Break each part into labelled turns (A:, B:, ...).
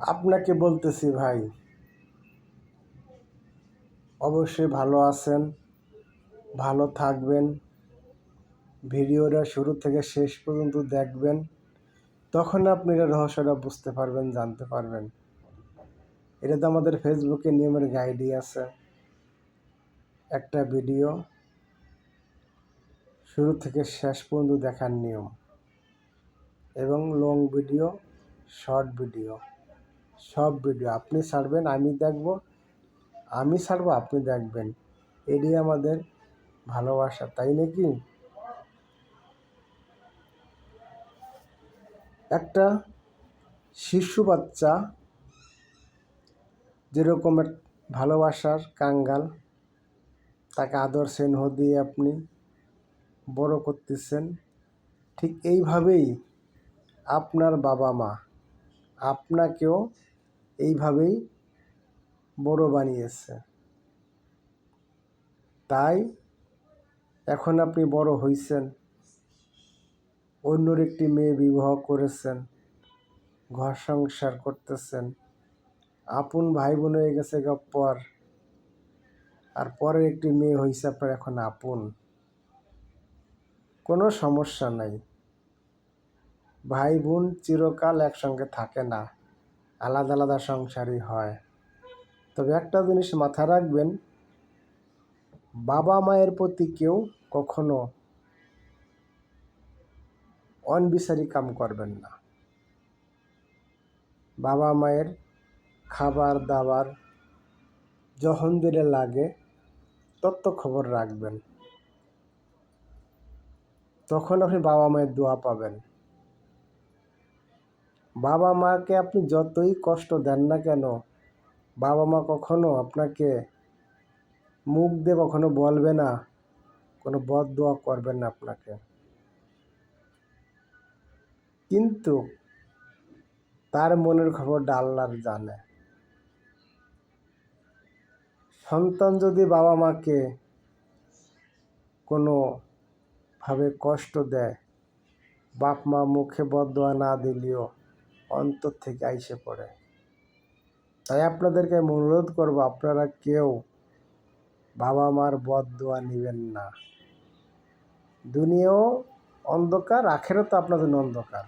A: আপনাকে বলতেছি ভাই, অবশ্যই ভালো আছেন, ভালো থাকবেন। ভিডিওটা শুরু থেকে শেষ পর্যন্ত দেখবেন, তখন আপনি এর রহস্যটা বুঝতে পারবেন, জানতে পারবেন। এটাতে আমাদের ফেসবুকে নিয়মের গাইডই আছে। একটা ভিডিও শুরু থেকে শেষ পর্যন্ত দেখার নিয়ম, এবং লং ভিডিও, শর্ট ভিডিও, সব ভিডিও আপনি ছাড়বেন, আমি দেখব, আমি ছাড়বো, আপনি দেখবেন। এটাই আমাদের ভালোবাসা, তাই নাকি? একটা শিশু বাচ্চা যেরকম ভালোবাসার কাঙ্গাল, তাকে আদর স্নেহ দিয়ে আপনি বড় করতেছেন, ঠিক এইভাবেই আপনার বাবা মা আপনাকেও এইভাবেই বড় বানিয়েছে। তাই এখন আপনি বড় হইছেন, অন্যর একটি মেয়ে বিবাহ করেছেন, ঘর সংসার করতেছেন, আপন ভাই বোন হয়ে গেছে পর, আর পরের একটি মেয়ে হয়েছে আপনার এখন আপন। কোনো সমস্যা নাই, ভাই বোন চিরকাল একসঙ্গে থাকে না, আলাদা আলাদা সংসারই হয়। তবে একটা জিনিস মাথায় রাখবেন, বাবা মায়ের প্রতি কেউ কখনো অনবিচারী কাম করবেন না। বাবা মায়ের খাবার দাবার যখন যেটা লাগে তত খবর রাখবেন, তখন আপনি বাবা মায়ের দোয়া পাবেন। বাবা মাকে আপনি যতই কষ্ট দেন না কেন, বাবা মা কখনো আপনাকে মুখ দিয়ে কখনো বলবে না, কোনো বদ দোয়া করবেন না আপনাকে। কিন্তু তার মনের খবরটা আল্লাহর জানে। সন্তান যদি বাবা মাকে কোনোভাবে কষ্ট দেয়, বাপ মা মুখে বদদোয়া না দিলেও অন্তর থেকে আইসে পড়ে। তাই আপনাদেরকে অনুরোধ করব, আপনারা কেউ বাবা মার বদদোয়া নেবেন না। দুনিয়াও অন্ধকার, আখেরাতও আপনার জন্য অন্ধকার।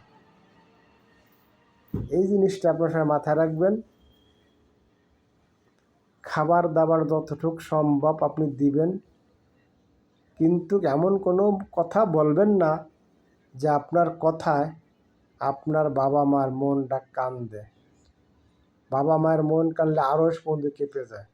A: এই জিনিসটা আপনার সাথে মাথায় রাখবেন। খাবার দাবার যতটুকু সম্ভব আপনি দিবেন, কিন্তু এমন কোনো কথা বলবেন না যে আপনার কথায় আপনার বাবা মার মনটা কান্দে। বাবা মায়ের মন কানলে আরও পর্যন্ত কেঁপে যায়।